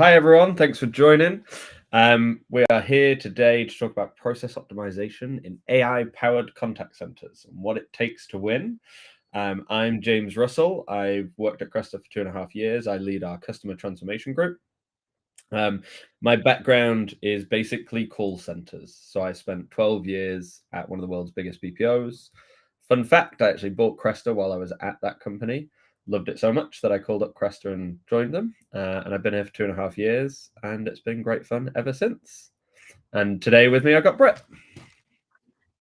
Hi, everyone. Thanks for joining. We are here today to talk about process optimization in AI-powered contact centers and what it takes to win. I'm James Russell. I've worked at Cresta for 2.5 years. I lead our customer transformation group. My background is basically call centers. So I spent 12 years at one of the world's biggest BPOs. Fun fact, I actually bought Cresta while I was at that company. Loved it so much that I called up Cresta and joined them. And I've been here for 2.5 years, and it's been great fun ever since. And today with me, I've got Britt.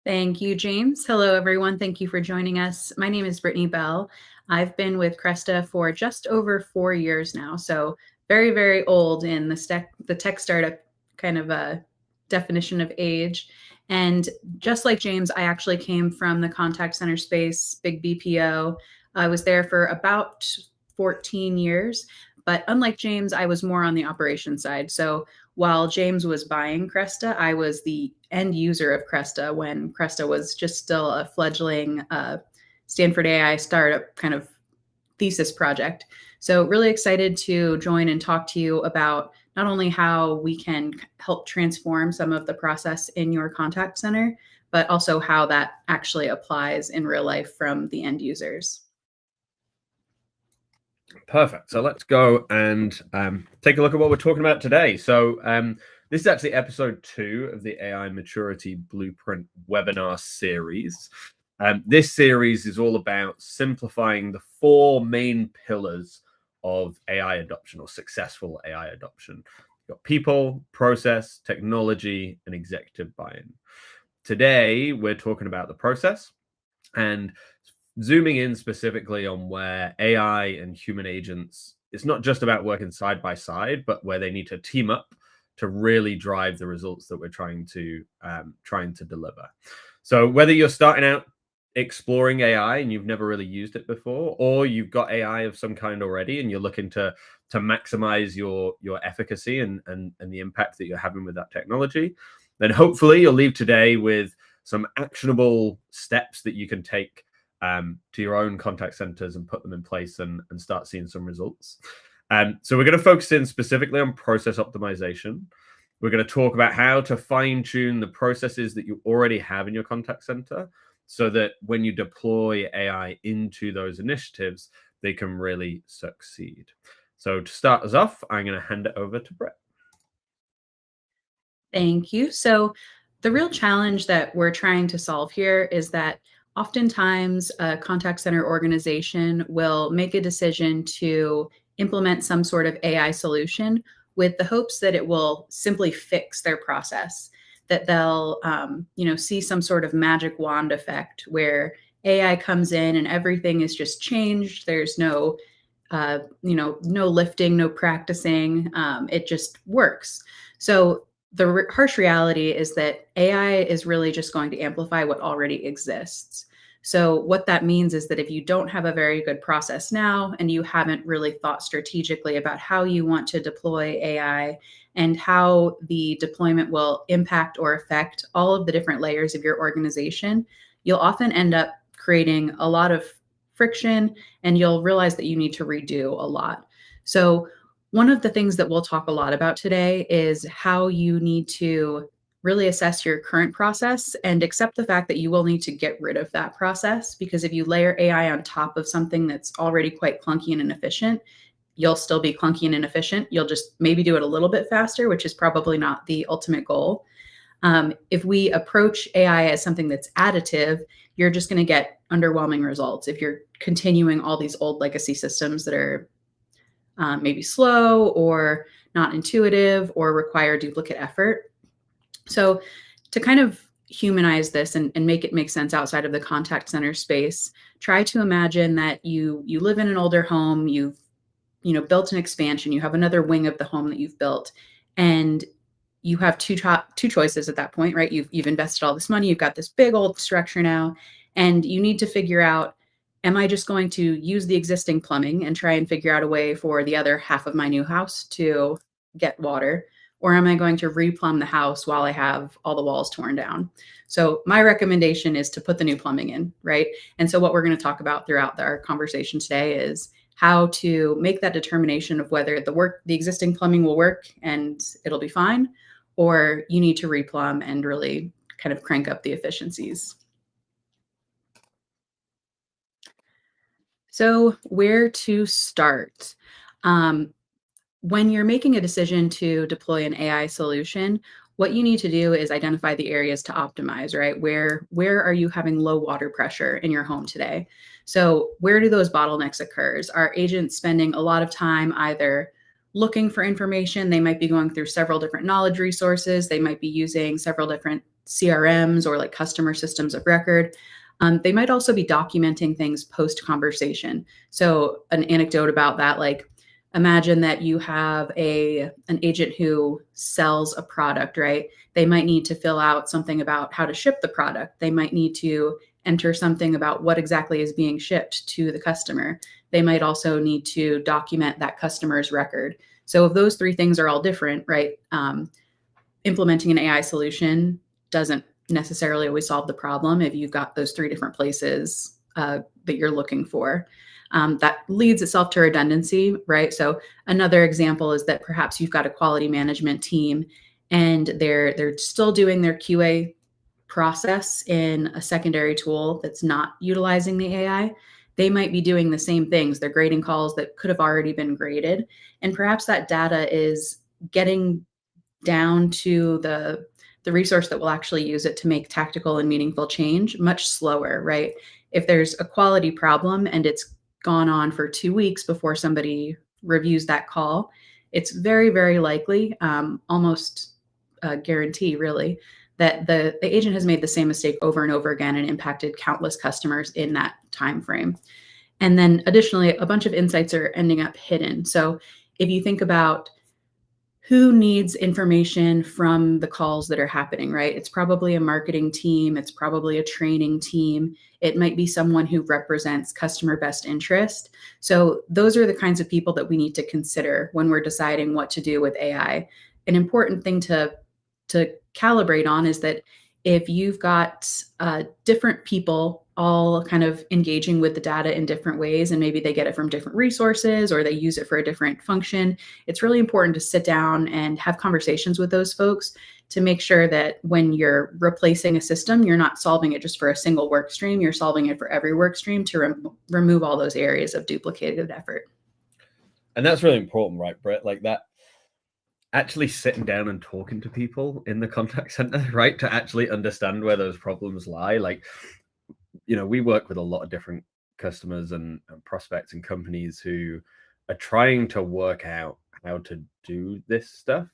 Thank you, James. Hello, everyone. Thank you for joining us. My name is Brittany Bell. I've been with Cresta for just over 4 years now, so very, very old in the tech startup kind of a definition of age. And just like James, I actually came from the contact center space, big BPO. I was there for about 14 years, but unlike James, I was more on the operations side. So while James was buying Cresta, I was the end user of Cresta when Cresta was just still a fledgling Stanford AI startup kind of thesis project. So really excited to join and talk to you about not only how we can help transform some of the process in your contact center, but also how that actually applies in real life from the end users. Perfect. So let's go and take a look at what we're talking about today. So this is actually episode 2 of the AI Maturity Blueprint webinar series. This series is all about simplifying the 4 main pillars of AI adoption or successful AI adoption. You've got people, process, technology, and executive buy-in. Today, we're talking about the process and zooming in specifically on where AI and human agents, it's not just about working side by side, but where they need to team up to really drive the results that we're trying to deliver. So whether you're starting out exploring AI and you've never really used it before, or you've got AI of some kind already and you're looking to maximize your efficacy and the impact that you're having with that technology, then hopefully you'll leave today with some actionable steps that you can take to your own contact centers and put them in place and start seeing some results. So we're going to focus in specifically on process optimization. We're going to talk about how to fine tune the processes that you already have in your contact center so that when you deploy AI into those initiatives, they can really succeed. So to start us off, I'm going to hand it over to Brett. Thank you. So the real challenge that we're trying to solve here is that oftentimes a contact center organization will make a decision to implement some sort of AI solution with the hopes that it will simply fix their process, that they'll see some sort of magic wand effect where AI comes in and everything is just changed. There's no lifting, no practicing. It just works. So the harsh reality is that AI is really just going to amplify what already exists. So what that means is that if you don't have a very good process now and you haven't really thought strategically about how you want to deploy AI and how the deployment will impact or affect all of the different layers of your organization, you'll often end up creating a lot of friction and you'll realize that you need to redo a lot. So one of the things that we'll talk a lot about today is how you need to really assess your current process and accept the fact that you will need to get rid of that process, because if you layer AI on top of something that's already quite clunky and inefficient, you'll still be clunky and inefficient. You'll just maybe do it a little bit faster, which is probably not the ultimate goal. If we approach AI as something that's additive, you're just going to get underwhelming results. If you're continuing all these old legacy systems that are maybe slow or not intuitive or require duplicate effort. So to kind of humanize this and make it make sense outside of the contact center space, try to imagine that you live in an older home, you've built an expansion, you have another wing of the home that you've built, and you have two choices at that point, right? You've invested all this money, you've got this big old structure now, and you need to figure out, am I just going to use the existing plumbing and try and figure out a way for the other half of my new house to get water? Or am I going to replumb the house while I have all the walls torn down? So my recommendation is to put the new plumbing in, right? And so what we're going to talk about throughout our conversation today is how to make that determination of whether the existing plumbing will work and it'll be fine, or you need to replumb and really kind of crank up the efficiencies. So where to start? When you're making a decision to deploy an AI solution, what you need to do is identify the areas to optimize, right? Where are you having low water pressure in your home today? So where do those bottlenecks occur? Are agents spending a lot of time either looking for information? They might be going through several different knowledge resources. They might be using several different CRMs or like customer systems of record. They might also be documenting things post conversation. So an anecdote about that, like imagine that you have an agent who sells a product, right? They might need to fill out something about how to ship the product. They might need to enter something about what exactly is being shipped to the customer. They might also need to document that customer's record. So if those three things are all different, right? Implementing an AI solution doesn't necessarily always solve the problem if you've got those three different places that you're looking for. That leads itself to redundancy, right? So another example is that perhaps you've got a quality management team and they're still doing their QA process in a secondary tool that's not utilizing the AI. They might be doing the same things. They're grading calls that could have already been graded. And perhaps that data is getting down to the resource that will actually use it to make tactical and meaningful change much slower, right? If there's a quality problem and it's gone on for 2 weeks before somebody reviews that call, it's very, very likely, almost a guarantee really, that the agent has made the same mistake over and over again and impacted countless customers in that time frame. And then additionally, a bunch of insights are ending up hidden. So if you think about who needs information from the calls that are happening, right? It's probably a marketing team. It's probably a training team. It might be someone who represents customer best interest. So those are the kinds of people that we need to consider when we're deciding what to do with AI. An important thing to calibrate on is that if you've got different people all kind of engaging with the data in different ways, and maybe they get it from different resources or they use it for a different function, it's really important to sit down and have conversations with those folks to make sure that when you're replacing a system, you're not solving it just for a single work stream, you're solving it for every work stream to remove all those areas of duplicated effort. And that's really important, right, Britt? Like that, actually sitting down and talking to people in the contact center, right, to actually understand where those problems lie. Like, you know, we work with a lot of different customers and prospects and companies who are trying to work out how to do this stuff.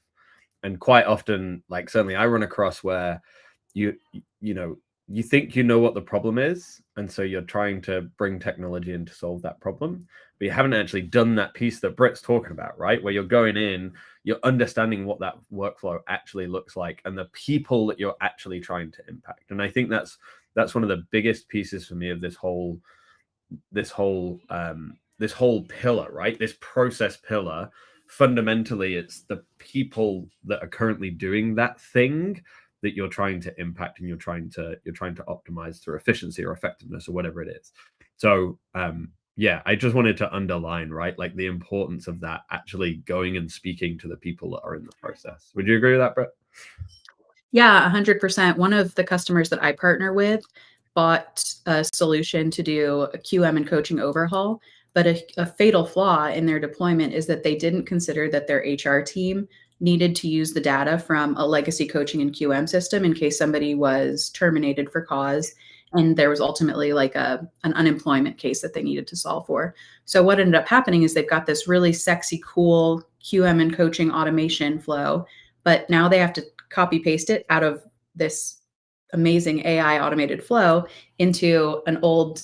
And quite often, like certainly I run across where you know, you think you know what the problem is, and so you're trying to bring technology in to solve that problem, but you haven't actually done that piece that Britt's talking about, right? Where you're going in, you're understanding what that workflow actually looks like and the people that you're actually trying to impact. And I think that's one of the biggest pieces for me of this whole pillar, right? This process pillar. Fundamentally, it's the people that are currently doing that thing that you're trying to impact, and you're trying to optimize through efficiency or effectiveness or whatever it is. So yeah, I just wanted to underline, right, like the importance of that, actually going and speaking to the people that are in the process. Would you agree with that, Brett? Yeah, 100%. One of the customers that I partner with bought a solution to do a QM and coaching overhaul, but a fatal flaw in their deployment is that they didn't consider that their HR team needed to use the data from a legacy coaching and QM system in case somebody was terminated for cause and there was ultimately like an unemployment case that they needed to solve for. So what ended up happening is they've got this really sexy, cool QM and coaching automation flow, but now they have to copy paste it out of this amazing AI automated flow into an old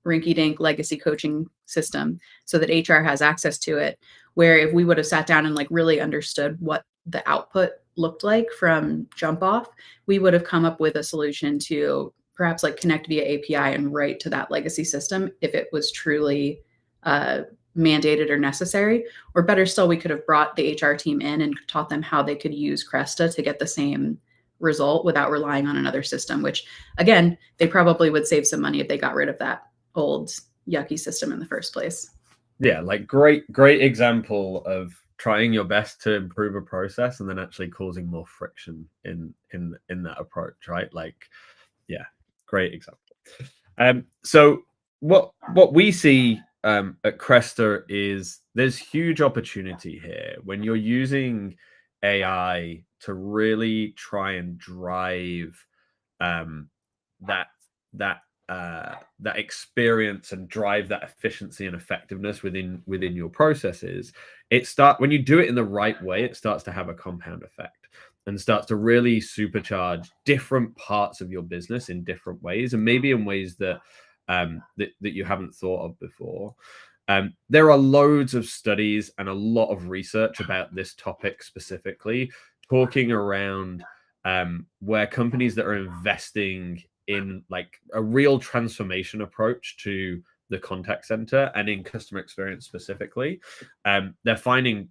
rinky-dink legacy coaching system so that HR has access to it. Where if we would have sat down and like really understood what the output looked like from jump off, we would have come up with a solution to perhaps like connect via API and write to that legacy system if it was truly mandated or necessary. Or better still, we could have brought the HR team in and taught them how they could use Cresta to get the same result without relying on another system, which again, they probably would save some money if they got rid of that old yucky system in the first place. Yeah, like great example of trying your best to improve a process and then actually causing more friction in that approach, right? Like, yeah, great example. So what we see at Cresta is there's huge opportunity here when you're using AI to really try and drive um, that that that experience and drive that efficiency and effectiveness within your processes. When you do it in the right way, it starts to have a compound effect and starts to really supercharge different parts of your business in different ways, and maybe in ways that that you haven't thought of before. There are loads of studies and a lot of research about this topic specifically, talking around where companies that are investing in like a real transformation approach to the contact center and in customer experience specifically, they're finding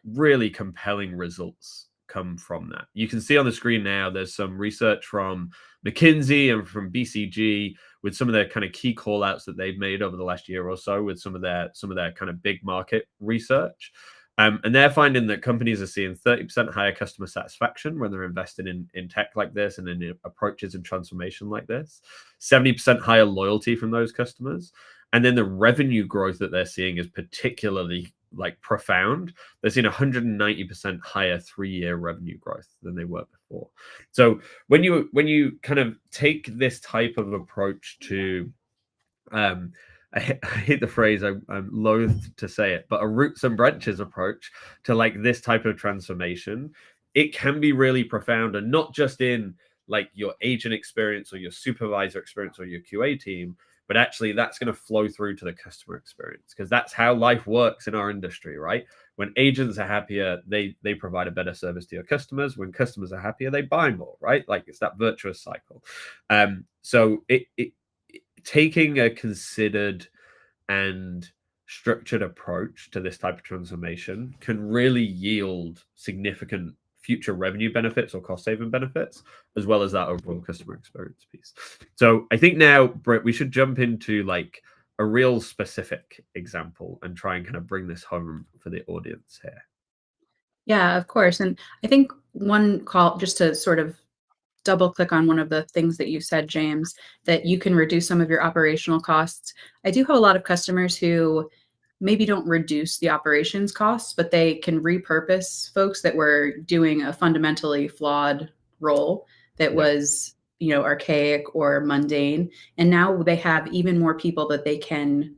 really compelling results come from that. You can see on the screen now there's some research from McKinsey and from BCG with some of their kind of key call outs that they've made over the last year or so with some of their kind of big market research. And they're finding that companies are seeing 30% higher customer satisfaction when they're invested in tech like this and in approaches and transformation like this, 70% higher loyalty from those customers. And then the revenue growth that they're seeing is particularly like profound. They're seeing 190% higher 3-year revenue growth than they were before. So when you kind of take this type of approach to I hate the phrase, I'm loath to say it, but a roots and branches approach to like this type of transformation, it can be really profound, and not just in like your agent experience or your supervisor experience or your QA team, but actually that's going to flow through to the customer experience, because that's how life works in our industry, right? When agents are happier, they provide a better service to your customers. When customers are happier, they buy more, right? Like it's that virtuous cycle. So it taking a considered and structured approach to this type of transformation can really yield significant future revenue benefits or cost saving benefits, as well as that overall customer experience piece. So I think now, Britt, we should jump into like a real specific example and try and kind of bring this home for the audience here. Yeah, of course. And I think one call, just to sort of double click on one of the things that you said, James, that you can reduce some of your operational costs. I do have a lot of customers who maybe don't reduce the operations costs, but they can repurpose folks that were doing a fundamentally flawed role that was, archaic or mundane. And now they have even more people that they can,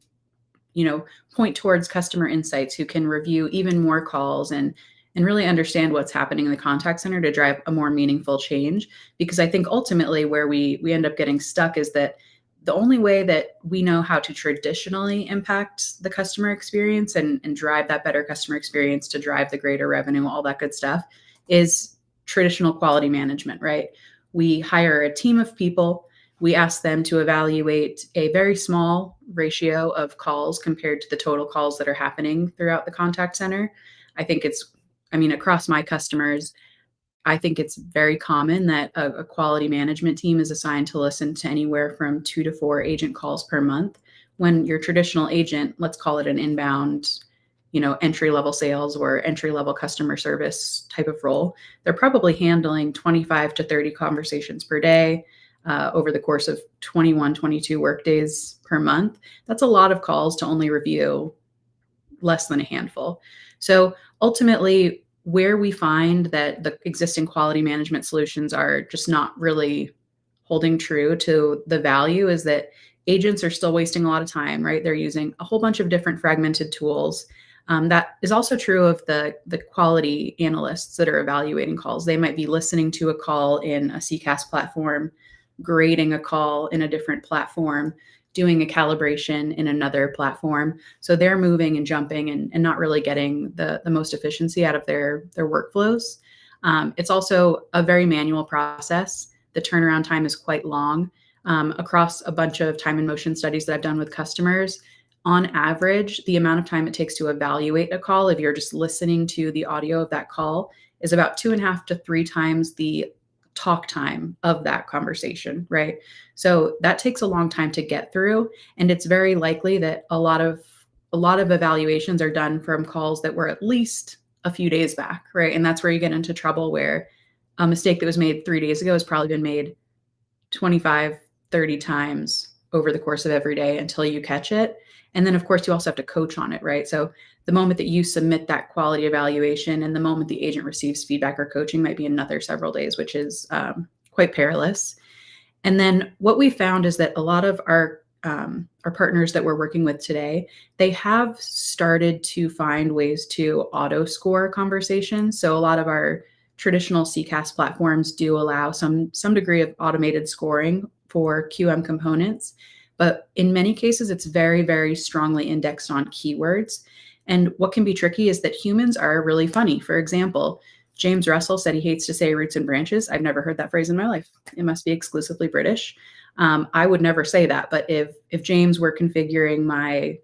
point towards customer insights, who can review even more calls and really understand what's happening in the contact center to drive a more meaningful change. Because I think ultimately where we end up getting stuck is that the only way that we know how to traditionally impact the customer experience and drive that better customer experience to drive the greater revenue, all that good stuff, is traditional quality management, right? We hire a team of people. We ask them to evaluate a very small ratio of calls compared to the total calls that are happening throughout the contact center. Across my customers, I think it's very common that a quality management team is assigned to listen to anywhere from 2 to 4 agent calls per month. When your traditional agent, let's call it an inbound, entry-level sales or entry-level customer service type of role, they're probably handling 25 to 30 conversations per day over the course of 21, 22 workdays per month. That's a lot of calls to only review less than a handful. So ultimately, where we find that the existing quality management solutions are just not really holding true to the value is that agents are still wasting a lot of time, right? They're using a whole bunch of different fragmented tools. That is also true of the quality analysts that are evaluating calls. They might be listening to a call in a CCAS platform, grading a call in a different platform, doing a calibration in another platform. So they're moving and jumping and not really getting the most efficiency out of their workflows. It's also a very manual process. The turnaround time is quite long. Across a bunch of time and motion studies that I've done with customers, on average, the amount of time it takes to evaluate a call, if you're just listening to the audio of that call, is about 2.5 to 3 times the talk time of that conversation, right? So that takes a long time to get through. And it's very likely that a lot of a lot of evaluations are done from calls that were at least a few days back, right? And that's where you get into trouble, where a mistake that was made 3 days ago has probably been made 25, 30 times over the course of every day until you catch it. And then, of course, you also have to coach on it, right? So the moment that you submit that quality evaluation and the moment the agent receives feedback or coaching might be another several days, which is quite perilous. And then what we found is that a lot of our partners that we're working with today, they have started to find ways to auto score conversations. So a lot of our traditional CCaaS platforms do allow some degree of automated scoring for QM components, but in many cases, it's very, very strongly indexed on keywords. And what can be tricky is that humans are really funny. For example, James Russell said he hates to say roots and branches. I've never heard that phrase in my life. It must be exclusively British. I would never say that, but if James were configuring my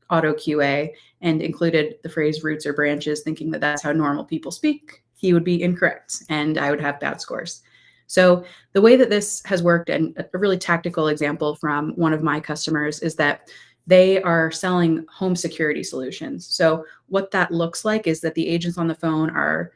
auto QA and included the phrase roots or branches, thinking that that's how normal people speak, he would be incorrect and I would have bad scores. So the way that this has worked, and a really tactical example from one of my customers, is that they are selling home security solutions. So what that looks like is that the agents on the phone are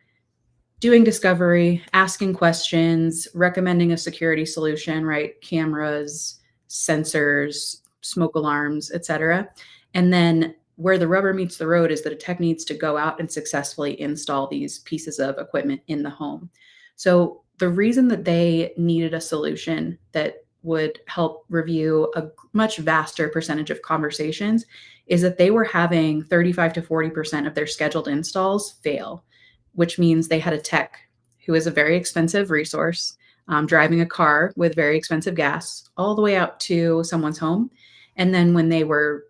doing discovery, asking questions, recommending a security solution, right? Cameras, sensors, smoke alarms, et cetera. And then where the rubber meets the road is that a tech needs to go out and successfully install these pieces of equipment in the home. So the reason that they needed a solution that would help review a much vaster percentage of conversations is that they were having 35 to 40% of their scheduled installs fail, which means they had a tech who is a very expensive resource, driving a car with very expensive gas all the way out to someone's home. And then when they were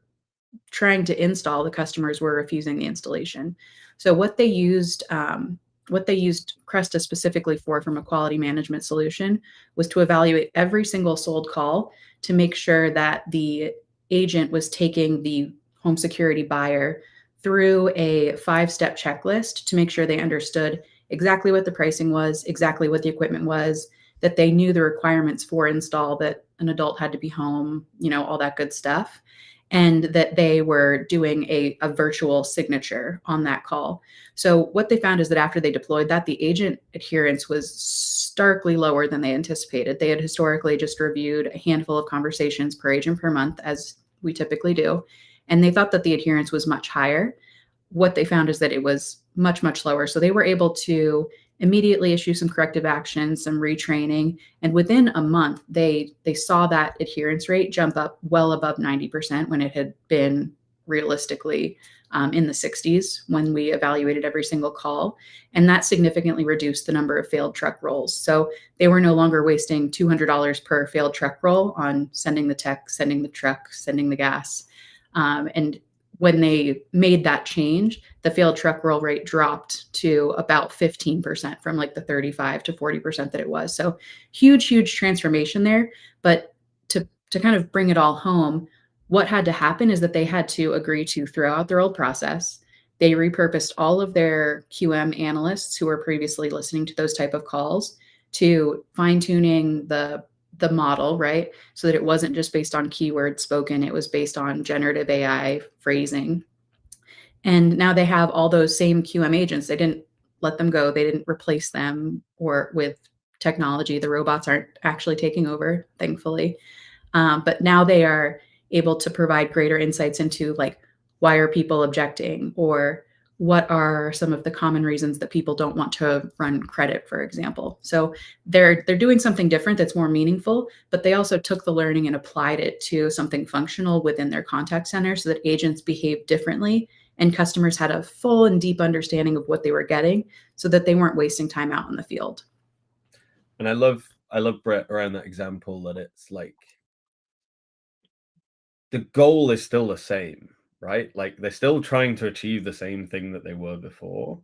trying to install, the customers were refusing the installation. So what they used Cresta specifically for from a quality management solution was to evaluate every single sold call to make sure that the agent was taking the home security buyer through a 5-step checklist to make sure they understood exactly what the pricing was, exactly what the equipment was, that they knew the requirements for install, that an adult had to be home, all that good stuff, and that they were doing a virtual signature on that call. So what they found is that after they deployed that, the agent adherence was starkly lower than they anticipated. They had historically just reviewed a handful of conversations per agent per month, as we typically do, and they thought that the adherence was much higher. What they found is that it was much, much lower. So they were able to immediately issue some corrective action, some retraining, and within a month, they saw that adherence rate jump up well above 90% when it had been realistically in the 60s when we evaluated every single call. And that significantly reduced the number of failed truck rolls. So they were no longer wasting $200 per failed truck roll on sending the tech, sending the truck, sending the gas. And when they made that change, the failed truck roll rate dropped to about 15% from like the 35 to 40% that it was. So huge, huge transformation there. But to kind of bring it all home, what had to happen is that they had to agree to throw out their old process. They repurposed all of their QM analysts who were previously listening to those type of calls to fine-tuning the model, right? So that it wasn't just based on keywords spoken, it was based on generative AI phrasing. And now they have all those same QM agents. They didn't let them go. They didn't replace them or with technology. The robots aren't actually taking over, thankfully. But now they are able to provide greater insights into like, why are people objecting, or what are some of the common reasons that people don't want to run credit, for example. So they're doing something different that's more meaningful, but they also took the learning and applied it to something functional within their contact center so that agents behave differently and customers had a full and deep understanding of what they were getting so that they weren't wasting time out in the field. And I love Brett around that example, that it's like the goal is still the same, right? Like they're still trying to achieve the same thing that they were before,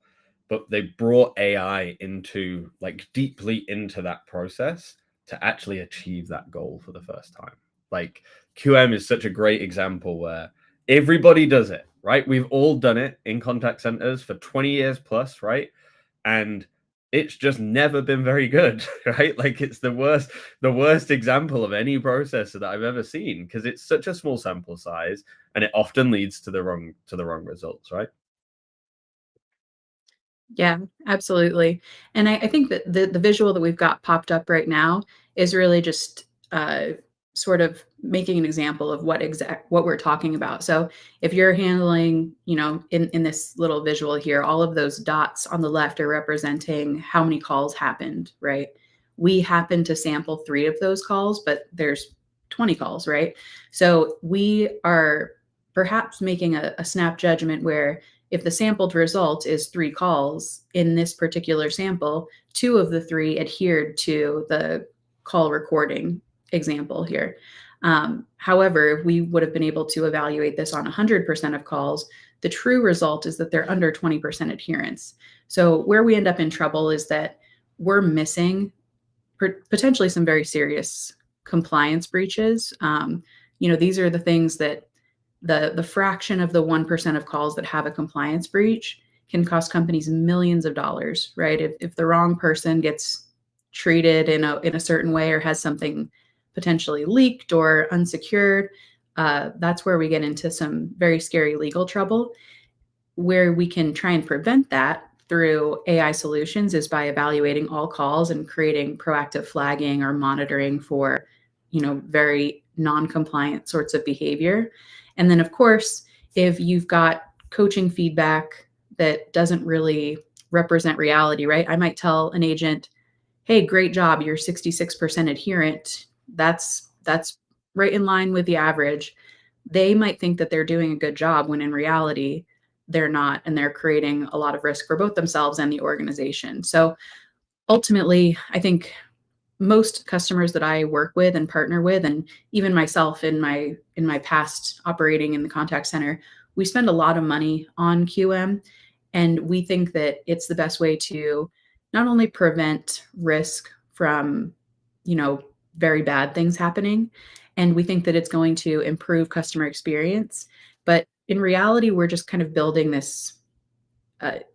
but they brought AI into like deeply into that process to actually achieve that goal for the first time. Like QM is such a great example where everybody does it, right? We've all done it in contact centers for 20 years plus, right? And it's just never been very good, right? Like it's the worst example of any processor that I've ever seen, because it's such a small sample size and it often leads to the wrong results, right? Yeah, absolutely. And I think that the visual that we've got popped up right now is really just uh, sort of making an example of what we're talking about. So if you're handling, in this little visual here, all of those dots on the left are representing how many calls happened, right? We happen to sample 3 of those calls, but there's 20 calls, right? So we are perhaps making a snap judgment where if the sampled result is 3 calls in this particular sample, 2 of the 3 adhered to the call recording example here. However, if we would have been able to evaluate this on 100% of calls, the true result is that they're under 20% adherence. So where we end up in trouble is that we're missing potentially some very serious compliance breaches. These are the things that the fraction of the 1% of calls that have a compliance breach can cost companies millions of dollars, right? If the wrong person gets treated in a certain way or has something potentially leaked or unsecured, that's where we get into some very scary legal trouble. Where we can try and prevent that through AI solutions is by evaluating all calls and creating proactive flagging or monitoring for, very non-compliant sorts of behavior. And then, of course, if you've got coaching feedback that doesn't really represent reality, right? I might tell an agent, "Hey, great job, you're 66% adherent. That's right in line with the average." They might think that they're doing a good job when in reality they're not, and they're creating a lot of risk for both themselves and the organization. So ultimately, I think most customers that I work with and partner with, and even myself in my past operating in the contact center, we spend a lot of money on QM, and we think that it's the best way to not only prevent risk from, very bad things happening, and we think that it's going to improve customer experience. But in reality, we're just kind of building this.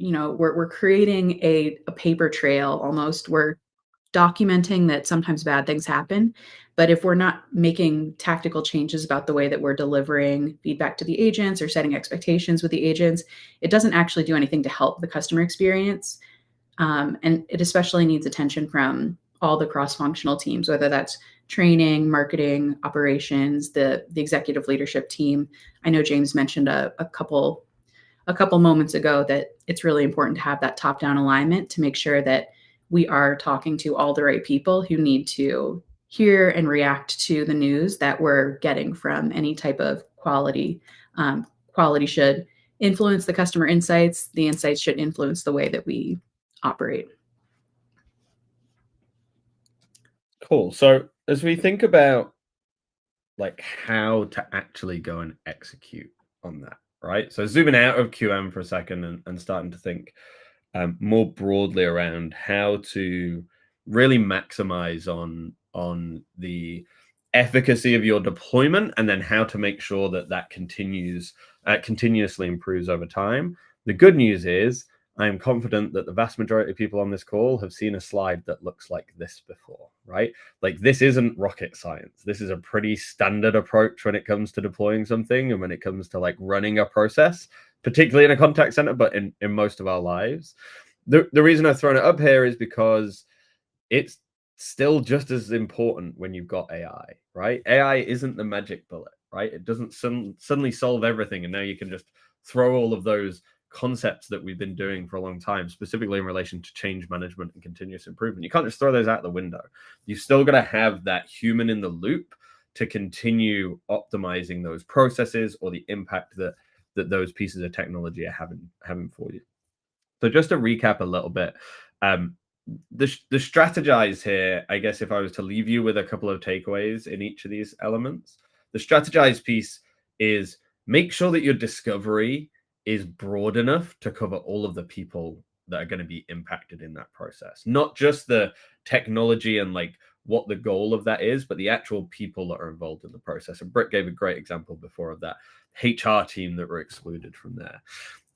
We're creating a paper trail almost. We're documenting that sometimes bad things happen. But if we're not making tactical changes about the way that we're delivering feedback to the agents or setting expectations with the agents, it doesn't actually do anything to help the customer experience. And it especially needs attention from all the cross-functional teams, whether that's training, marketing, operations, the executive leadership team. I know James mentioned a couple moments ago that it's really important to have that top-down alignment to make sure that we are talking to all the right people who need to hear and react to the news that we're getting from any type of quality. Quality should influence the customer insights. The insights should influence the way that we operate. Cool. So as we think about like how to actually go and execute on that, right? So zooming out of QM for a second and starting to think more broadly around how to really maximize on the efficacy of your deployment, and then how to make sure that that continuously improves over time. The good news is I am confident that the vast majority of people on this call have seen a slide that looks like this before, right? Like this isn't rocket science. This is a pretty standard approach when it comes to deploying something and when it comes to like running a process, particularly in a contact center, but in most of our lives. The reason I've thrown it up here is because it's still just as important when you've got AI, right? AI isn't the magic bullet, right? It doesn't suddenly solve everything. And now you can just throw all of those concepts that we've been doing for a long time, specifically in relation to change management and continuous improvement. You can't just throw those out the window. You've still got to have that human in the loop to continue optimizing those processes or the impact that those pieces of technology are having for you. So just to recap a little bit, the strategize here, I guess if I was to leave you with a couple of takeaways in each of these elements, the strategize piece is make sure that your discovery is broad enough to cover all of the people that are going to be impacted in that process, not just the technology and like what the goal of that is, but the actual people that are involved in the process. And Britt gave a great example before of that HR team that were excluded from there.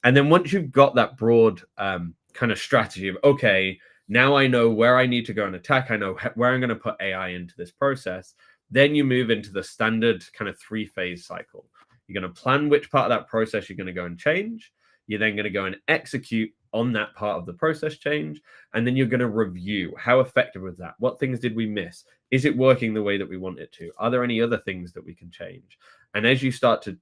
And then once you've got that broad kind of strategy of, okay, Now I know where I need to go and attack. I know where I'm going to put AI into this process. Then you move into the standard kind of 3-phase cycle. You're going to plan which part of that process you're going to go and change. You're then going to go and execute on that part of the process change. And then you're going to review how effective was that? What things did we miss? Is it working the way that we want it to? Are there any other things that we can change? And as you start to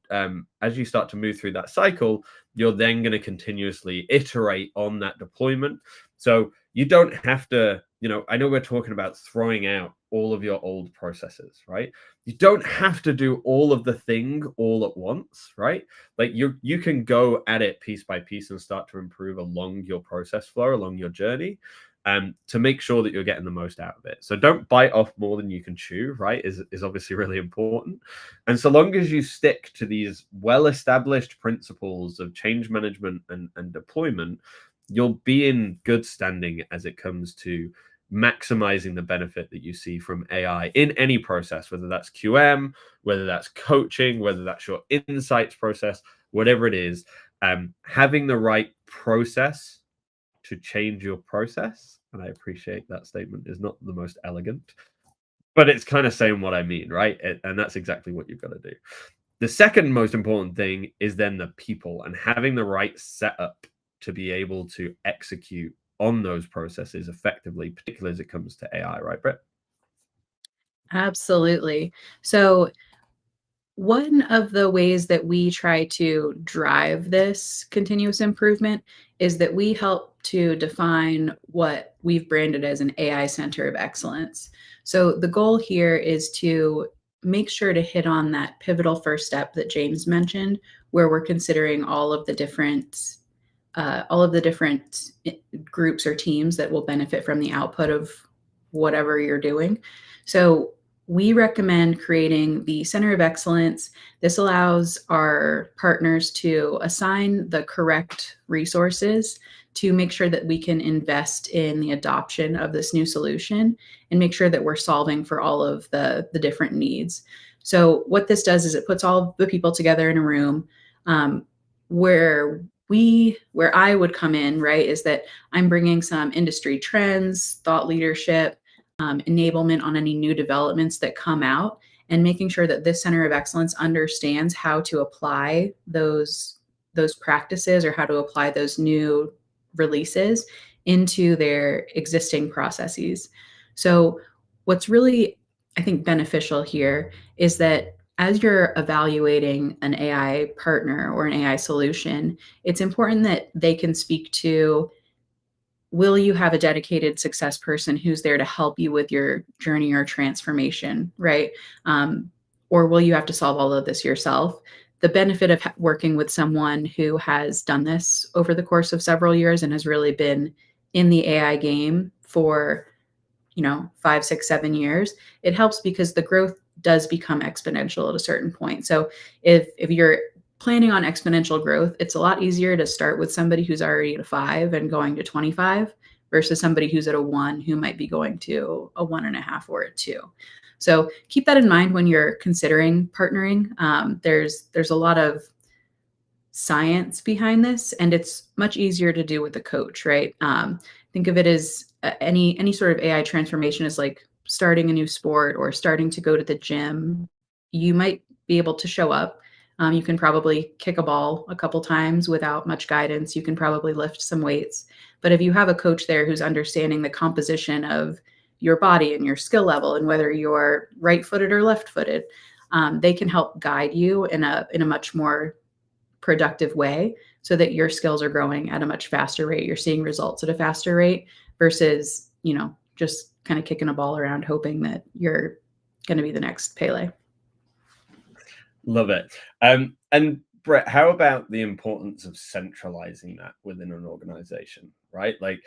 move through that cycle, you're then going to continuously iterate on that deployment. So you don't have to, I know we're talking about throwing out all of your old processes, right? You don't have to do all of the thing all at once, right? Like you can go at it piece by piece and start to improve along your process flow, along your journey, to make sure that you're getting the most out of it. So don't bite off more than you can chew, right? Is obviously really important. And so long as you stick to these well-established principles of change management and deployment, you'll be in good standing as it comes to maximizing the benefit that you see from AI in any process, whether that's QM, whether that's coaching, whether that's your insights process, whatever it is. Having the right process to change your process, and I appreciate that statement is not the most elegant, but it's kind of saying what I mean, right? And that's exactly what you've got to do. The second most important thing is then the people and having the right setup to be able to execute on those processes effectively, particularly as it comes to AI, right, Brett? Absolutely. So one of the ways that we try to drive this continuous improvement is that we help to define what we've branded as an AI center of excellence. So the goal here is to make sure to hit on that pivotal first step that James mentioned, where we're considering all of the different groups or teams that will benefit from the output of whatever you're doing. So we recommend creating the Center of Excellence. This allows our partners to assign the correct resources to make sure that we can invest in the adoption of this new solution and make sure that we're solving for all of the different needs. So what this does is it puts all the people together in a room, where I would come in, right, is that I'm bringing some industry trends, thought leadership, enablement on any new developments that come out, and making sure that this center of excellence understands how to apply those practices or how to apply those new releases into their existing processes. So what's really, I think, beneficial here is that as you're evaluating an AI partner or an AI solution, it's important that they can speak to, will you have a dedicated success person who's there to help you with your journey or transformation, right? Or will you have to solve all of this yourself? The benefit of working with someone who has done this over the course of several years and has really been in the AI game for 5, 6, 7 years, it helps because the growth does become exponential at a certain point. So if you're planning on exponential growth, it's a lot easier to start with somebody who's already at a 5 and going to 25 versus somebody who's at a 1 who might be going to a 1.5 or a 2. So keep that in mind when you're considering partnering. There's a lot of science behind this, and it's much easier to do with a coach, right? Think of it as any sort of AI transformation is like starting a new sport or starting to go to the gym. You might be able to show up. You can probably kick a ball a couple times without much guidance. You can probably lift some weights. But if you have a coach there who's understanding the composition of your body and your skill level and whether you're right-footed or left-footed, they can help guide you in a much more productive way so that your skills are growing at a much faster rate. You're seeing results at a faster rate versus, just kind of kicking a ball around hoping that you're going to be the next Pele. Love it. And Brett, how about the importance of centralizing that within an organization, right? Like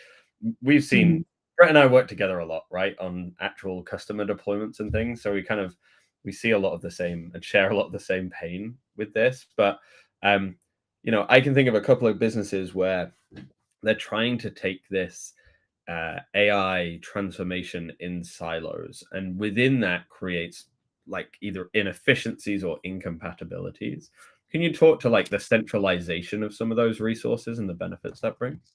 we've seen Brett and I work together a lot, right, on actual customer deployments and things. So we see a lot of the same and share a lot of the same pain with this. But I can think of a couple of businesses where they're trying to take this AI transformation in silos, and within that creates like either inefficiencies or incompatibilities. Can you talk to like the centralization of some of those resources and the benefits that brings?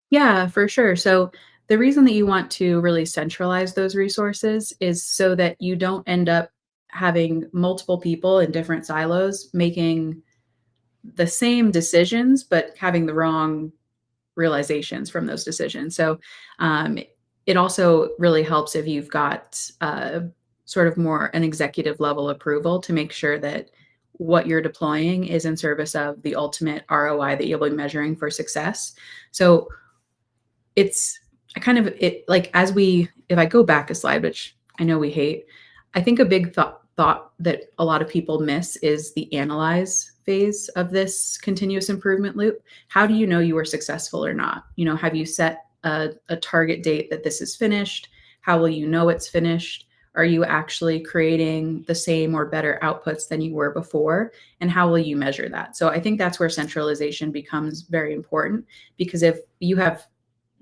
Yeah, for sure. So the reason that you want to really centralize those resources is so that you don't end up having multiple people in different silos making the same decisions, but having the wrong realizations from those decisions. So um, it also really helps if you've got sort of more an executive level approval to make sure that what you're deploying is in service of the ultimate ROI that you'll be measuring for success. So it's I kind of it like as we if I go back a slide, which I know we hate, I think a big thought that a lot of people miss is the analyze phase of this continuous improvement loop. How do you know you are successful or not? You know, have you set a target date that this is finished? How will you know it's finished? Are you actually creating the same or better outputs than you were before? And how will you measure that? So I think that's where centralization becomes very important, because if you have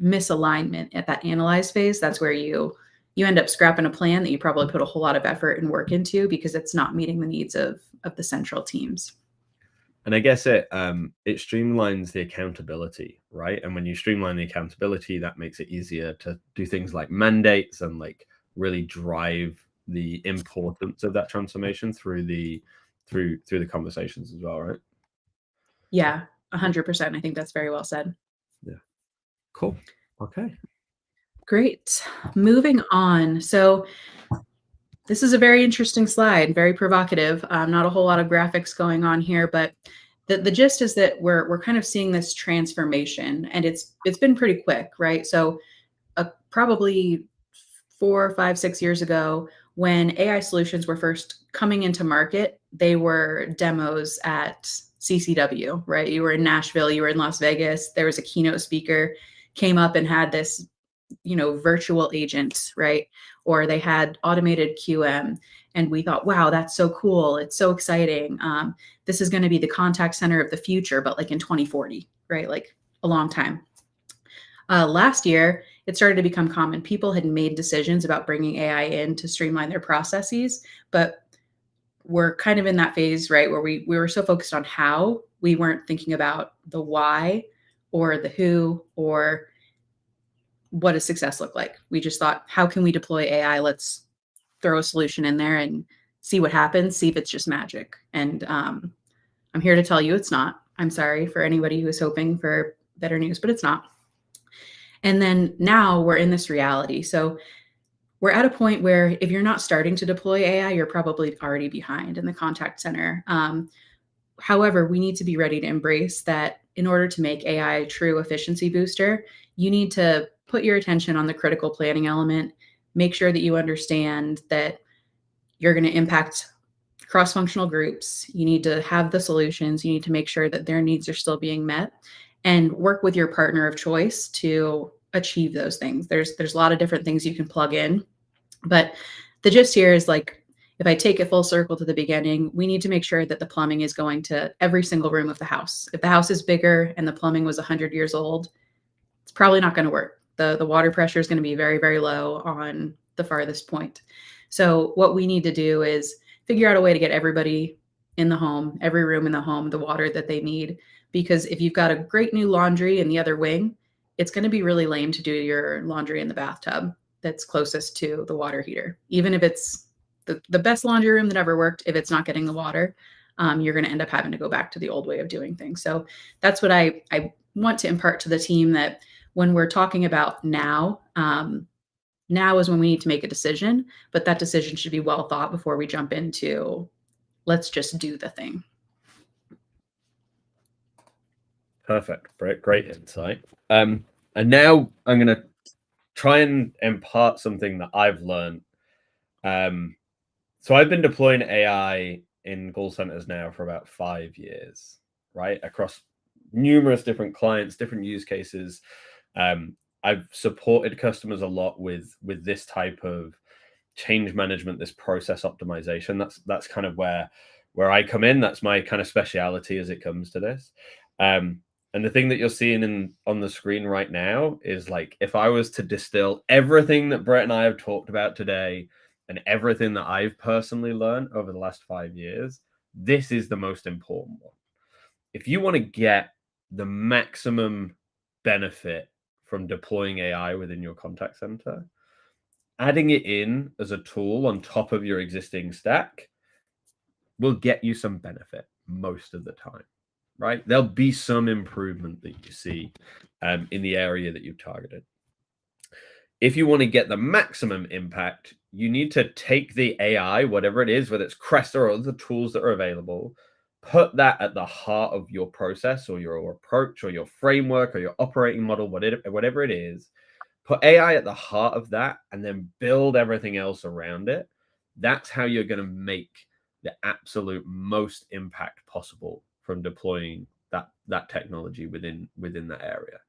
misalignment at that analyze phase, that's where you end up scrapping a plan that you probably put a whole lot of effort and work into because it's not meeting the needs of the central teams. And I guess it streamlines the accountability, right? And when you streamline the accountability, that makes it easier to do things like mandates and like really drive the importance of that transformation through the conversations as well, right? Yeah, 100%. I think that's very well said. Yeah. Cool. Okay. Great. Moving on. So this is a very interesting slide, very provocative. Not a whole lot of graphics going on here, but the gist is that we're kind of seeing this transformation, and it's been pretty quick, right? So probably 4, 5, 6 years ago, when AI solutions were first coming into market, they were demos at CCW, right? You were in Nashville, you were in Las Vegas. There was a keynote speaker came up and had this, virtual agent, right? Or they had automated QM. And we thought, wow, that's so cool. It's so exciting. This is going to be the contact center of the future, but like in 2040, right? Like a long time. Last year, it started to become common. People had made decisions about bringing AI in to streamline their processes, but we're kind of in that phase, right, where we were so focused on how, we weren't thinking about the why or the who or what does success look like. We just thought, how can we deploy AI? Let's throw a solution in there and see what happens, see if it's just magic. And I'm here to tell you it's not. I'm sorry for anybody who is hoping for better news, but it's not. And then now we're in this reality. So we're at a point where if you're not starting to deploy AI, you're probably already behind in the contact center. However, we need to be ready to embrace that in order to make AI a true efficiency booster. You need to put your attention on the critical planning element, make sure that you understand that you're going to impact cross-functional groups. You need to have the solutions. You need to make sure that their needs are still being met and work with your partner of choice to achieve those things. There's a lot of different things you can plug in, but the gist here is like, if I take it full circle to the beginning, we need to make sure that the plumbing is going to every single room of the house. If the house is bigger and the plumbing was 100 years old, it's probably not going to work. The water pressure is going to be very, very low on the farthest point. So what we need to do is figure out a way to get everybody in the home, every room in the home, the water that they need. Because if you've got a great new laundry in the other wing, it's going to be really lame to do your laundry in the bathtub that's closest to the water heater. Even if it's the best laundry room that ever worked, if it's not getting the water, you're going to end up having to go back to the old way of doing things. So that's what I want to impart to the team, that when we're talking about now, now is when we need to make a decision, but that decision should be well thought before we jump into, let's just do the thing. Perfect. Great insight. And now I'm going to try and impart something that I've learned. So I've been deploying AI in call centers now for about 5 years, right? Across numerous different clients, different use cases. I've supported customers a lot with this type of change management, this process optimization. That's kind of where I come in. That's my kind of speciality as it comes to this. And the thing that you're seeing on the screen right now is like, if I was to distill everything that Brett and I have talked about today and everything that I've personally learned over the last 5 years, this is the most important one. If you want to get the maximum benefit from deploying AI within your contact center, adding it in as a tool on top of your existing stack will get you some benefit most of the time, right? There'll be some improvement that you see in the area that you've targeted. If you want to get the maximum impact, you need to take the AI, whatever it is, whether it's Cresta or other tools that are available, put that at the heart of your process or your approach or your framework or your operating model, whatever it is. Put AI at the heart of that and then build everything else around it. That's how you're going to make the absolute most impact possible from deploying that technology within that area.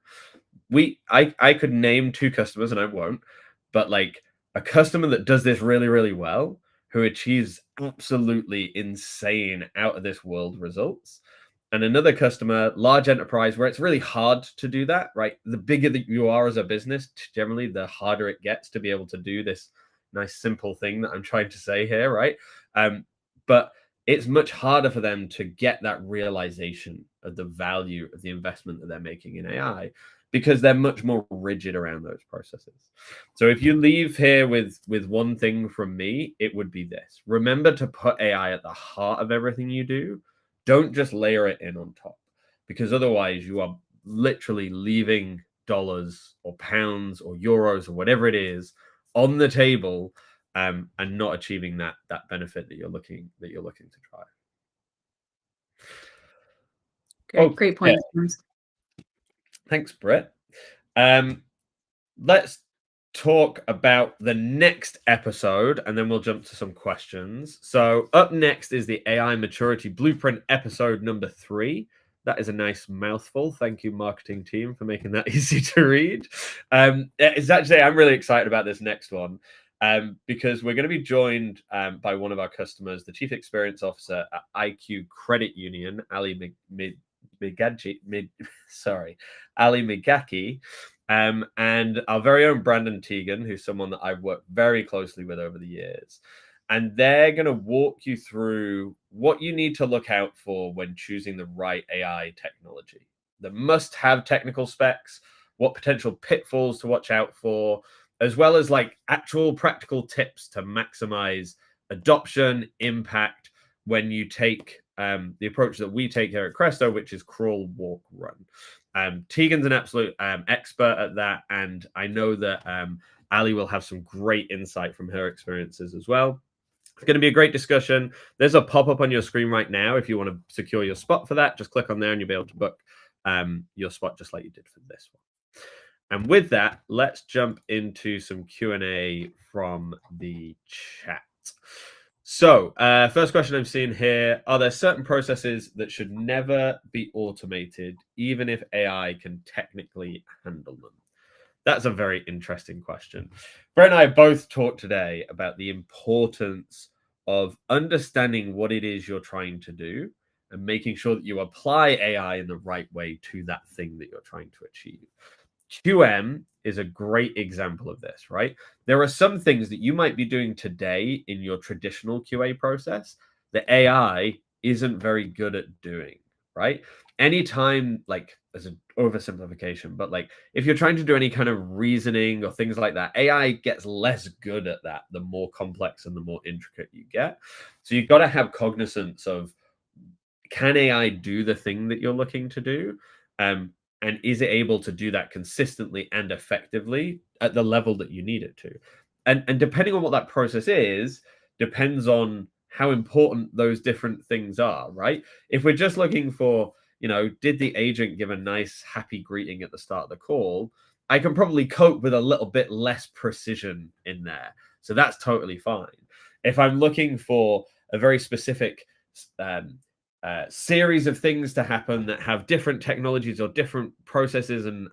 I could name 2 customers, and I won't, but like a customer that does this really, really well, who achieves absolutely insane out of this world results, and another customer, large enterprise, where it's really hard to do that, right? The bigger that you are as a business, generally, the harder it gets to be able to do this nice, simple thing that I'm trying to say here, right? But it's much harder for them to get that realization of the value of the investment that they're making in AI because they're much more rigid around those processes. So if you leave here with one thing from me, it would be this. Remember to put AI at the heart of everything you do. Don't just layer it in on top, because otherwise you are literally leaving dollars or pounds or euros or whatever it is on the table and not achieving that benefit that you're looking to drive. Great point. Thanks, Britt. Let's talk about the next episode, and then we'll jump to some questions. So up next is the AI Maturity Blueprint episode number 3. That is a nice mouthful. Thank you, marketing team, for making that easy to read. It's actually, I'm really excited about this next one because we're going to be joined by one of our customers, the Chief Experience Officer at IQ Credit Union, Ali Migaki, and our very own Brandon Teagan, who's someone that I've worked very closely with over the years. And they're going to walk you through what you need to look out for when choosing the right AI technology, the must-have technical specs, what potential pitfalls to watch out for, as well as like actual practical tips to maximize adoption, impact when you take the approach that we take here at Cresta, which is crawl, walk, run. Teagan's an absolute expert at that, and I know that Ali will have some great insight from her experiences as well. It's going to be a great discussion. There's a pop-up on your screen right now. If you want to secure your spot for that, just click on there and you'll be able to book your spot just like you did for this one. And with that, let's jump into some Q&A from the chat. So first question I'm seeing here, are there certain processes that should never be automated, even if AI can technically handle them? That's a very interesting question. Brett and I both talked today about the importance of understanding what it is you're trying to do and making sure that you apply AI in the right way to that thing that you're trying to achieve. QM is a great example of this, right? There are some things that you might be doing today in your traditional QA process that AI isn't very good at doing, right? Anytime, like as an oversimplification, but like if you're trying to do any kind of reasoning or things like that, AI gets less good at that the more complex and the more intricate you get. So you've got to have cognizance of, can AI do the thing that you're looking to do? And is it able to do that consistently and effectively at the level that you need it to? And depending on what that process is, depends on how important those different things are, right? If we're just looking for, did the agent give a nice, happy greeting at the start of the call? I can probably cope with a little bit less precision in there. So that's totally fine. If I'm looking for a very specific series of things to happen that have different technologies or different processes and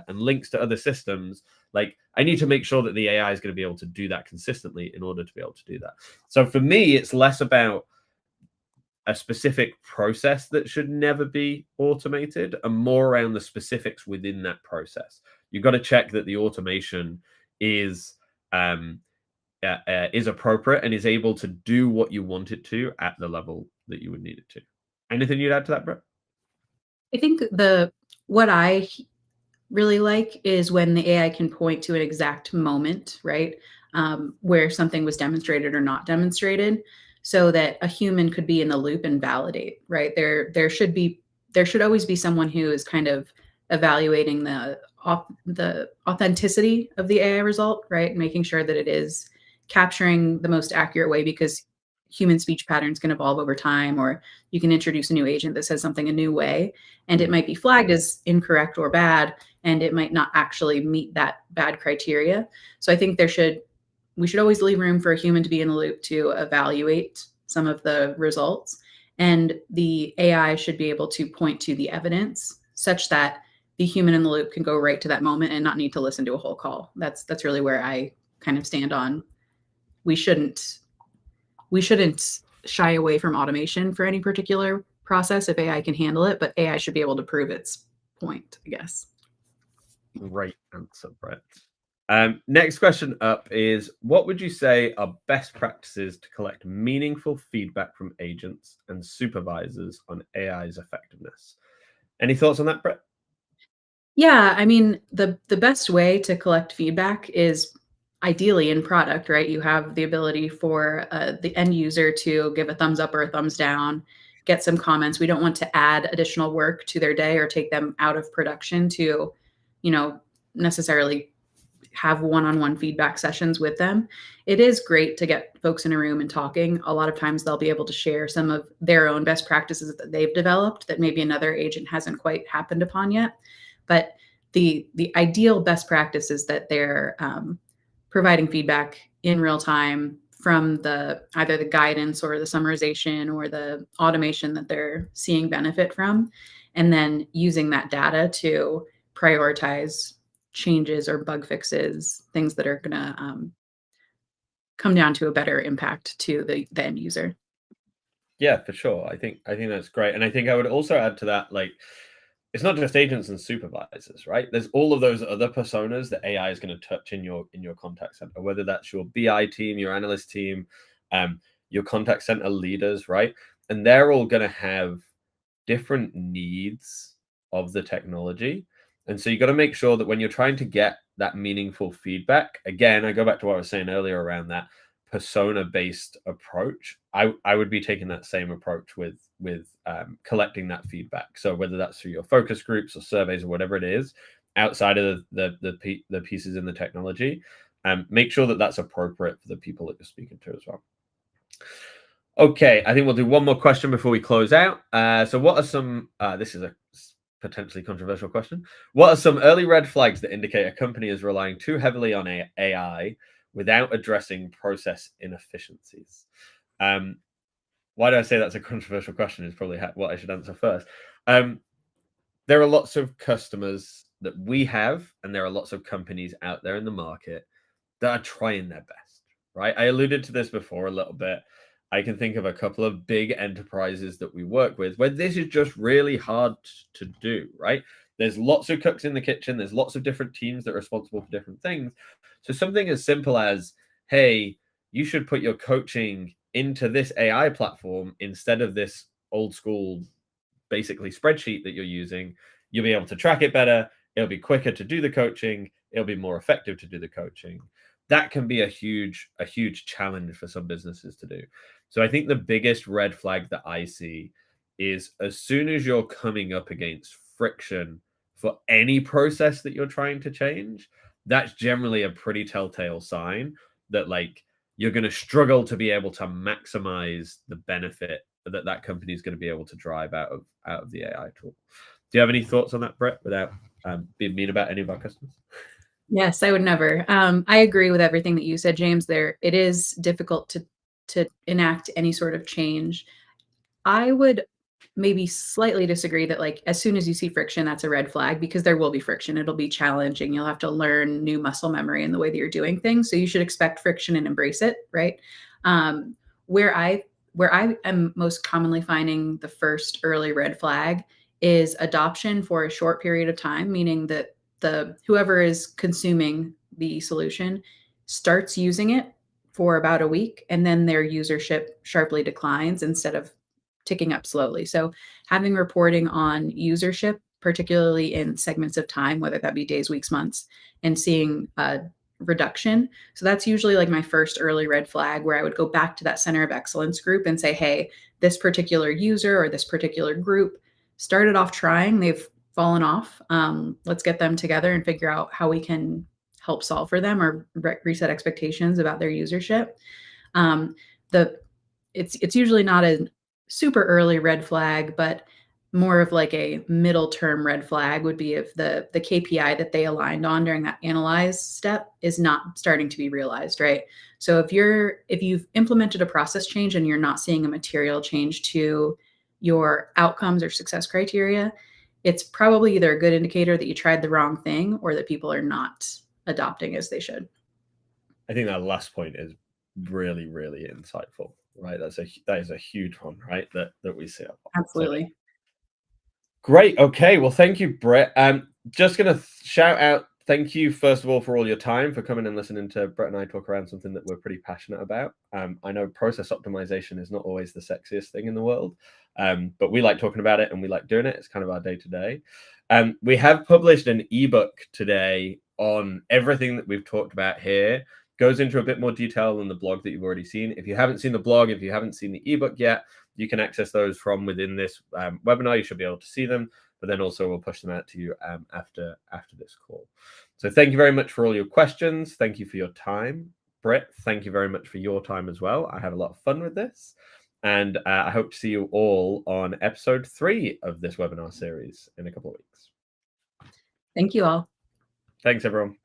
links to other systems, like I need to make sure that the AI is going to be able to do that consistently in order to be able to do that. So for me, it's less about a specific process that should never be automated and more around the specifics within that process. You've got to check that the automation is appropriate and is able to do what you want it to at the level that you would need it to. Anything you'd add to that, Brett? I think what I really like is when the AI can point to an exact moment, right, where something was demonstrated or not demonstrated, so that a human could be in the loop and validate. Right, there should always be someone who is kind of evaluating the authenticity of the AI result, right, making sure that it is capturing the most accurate way, because human speech patterns can evolve over time, or you can introduce a new agent that says something a new way, and it might be flagged as incorrect or bad, and it might not actually meet that bad criteria. So I think we should always leave room for a human to be in the loop to evaluate some of the results. And the AI should be able to point to the evidence such that the human in the loop can go right to that moment and not need to listen to a whole call. That's really where I kind of stand on. We shouldn't shy away from automation for any particular process if AI can handle it, but AI should be able to prove its point, I guess. Great answer, Brett. Next question up is, what would you say are best practices to collect meaningful feedback from agents and supervisors on AI's effectiveness? Any thoughts on that, Brett? Yeah, I mean, the best way to collect feedback is ideally in product, right? You have the ability for the end user to give a thumbs up or a thumbs down, get some comments. We don't want to add additional work to their day or take them out of production to, necessarily have one-on-one feedback sessions with them. It is great to get folks in a room and talking. A lot of times they'll be able to share some of their own best practices that they've developed that maybe another agent hasn't quite happened upon yet. But the ideal best practice is that they're providing feedback in real time from either the guidance or the summarization or the automation that they're seeing benefit from, and then using that data to prioritize changes or bug fixes, things that are going to come down to a better impact to the end user. Yeah, for sure. I think that's great, and I think I would also add to that, like, it's not just agents and supervisors, right? There's all of those other personas that AI is going to touch in your contact center, whether that's your BI team, your analyst team, your contact center leaders, right? And they're all going to have different needs of the technology. And so you got to make sure that when you're trying to get that meaningful feedback, again, I go back to what I was saying earlier around that persona-based approach. I would be taking that same approach with collecting that feedback. So whether that's through your focus groups or surveys or whatever it is, outside of the pieces in the technology, make sure that that's appropriate for the people that you're speaking to as well. Okay, I think we'll do one more question before we close out. So what are some, this is a potentially controversial question. What are some early red flags that indicate a company is relying too heavily on AI without addressing process inefficiencies? Why do I say that's a controversial question is probably what I should answer first. There are lots of customers that we have, and there are lots of companies out there in the market that are trying their best, right? I alluded to this before a little bit. I can think of a couple of big enterprises that we work with where this is just really hard to do, right? There's lots of cooks in the kitchen. There's lots of different teams that are responsible for different things. So something as simple as, hey, you should put your coaching into this AI platform instead of this old school, basically spreadsheet that you're using. You'll be able to track it better. It'll be quicker to do the coaching. It'll be more effective to do the coaching. That can be a huge challenge for some businesses to do. So I think the biggest red flag that I see is as soon as you're coming up against friction for any process that you're trying to change, that's generally a pretty telltale sign that, like, you're going to struggle to be able to maximize the benefit that company is going to be able to drive out of the AI tool. Do you have any thoughts on that, Brett, without being mean about any of our customers? Yes, I would never. I agree with everything that you said, James. It is difficult to enact any sort of change. I would maybe slightly disagree that, like, as soon as you see friction, that's a red flag, because there will be friction. It'll be challenging. You'll have to learn new muscle memory in the way that you're doing things. So you should expect friction and embrace it, right? Where I am most commonly finding the first early red flag is adoption for a short period of time, meaning that whoever is consuming the solution starts using it for about a week, and then their usership sharply declines instead of ticking up slowly. So having reporting on usership particularly in segments of time, whether that be days, weeks, months, and seeing a reduction. So that's usually like my first early red flag, where I would go back to that center of excellence group and say, hey, this particular user or this particular group started off trying, they've fallen off. Let's get them together and figure out how we can help solve for them or reset expectations about their usership. It's usually not a super early red flag, but more of like a middle term red flag would be if the KPI that they aligned on during that analyze step is not starting to be realized, right? So if you've implemented a process change and you're not seeing a material change to your outcomes or success criteria, it's probably either a good indicator that you tried the wrong thing or that people are not adopting as they should. I think that last point is really, really insightful, right? That is a huge one, right? That we see. Absolutely. So, great. Okay. Well, thank you, Britt. Just gonna shout out, thank you first of all for all your time, for coming and listening to Britt and I talk around something that we're pretty passionate about. I know process optimization is not always the sexiest thing in the world, but we like talking about it and we like doing it. It's kind of our day to day. We have published an ebook today on everything that we've talked about here. Goes into a bit more detail than the blog that you've already seen. If you haven't seen the blog, if you haven't seen the ebook yet, you can access those from within this webinar. You should be able to see them, but then also we'll push them out to you after this call. So thank you very much for all your questions. Thank you for your time. Britt, thank you very much for your time as well. I had a lot of fun with this. And I hope to see you all on episode 3 of this webinar series in a couple of weeks. Thank you all. Thanks, everyone.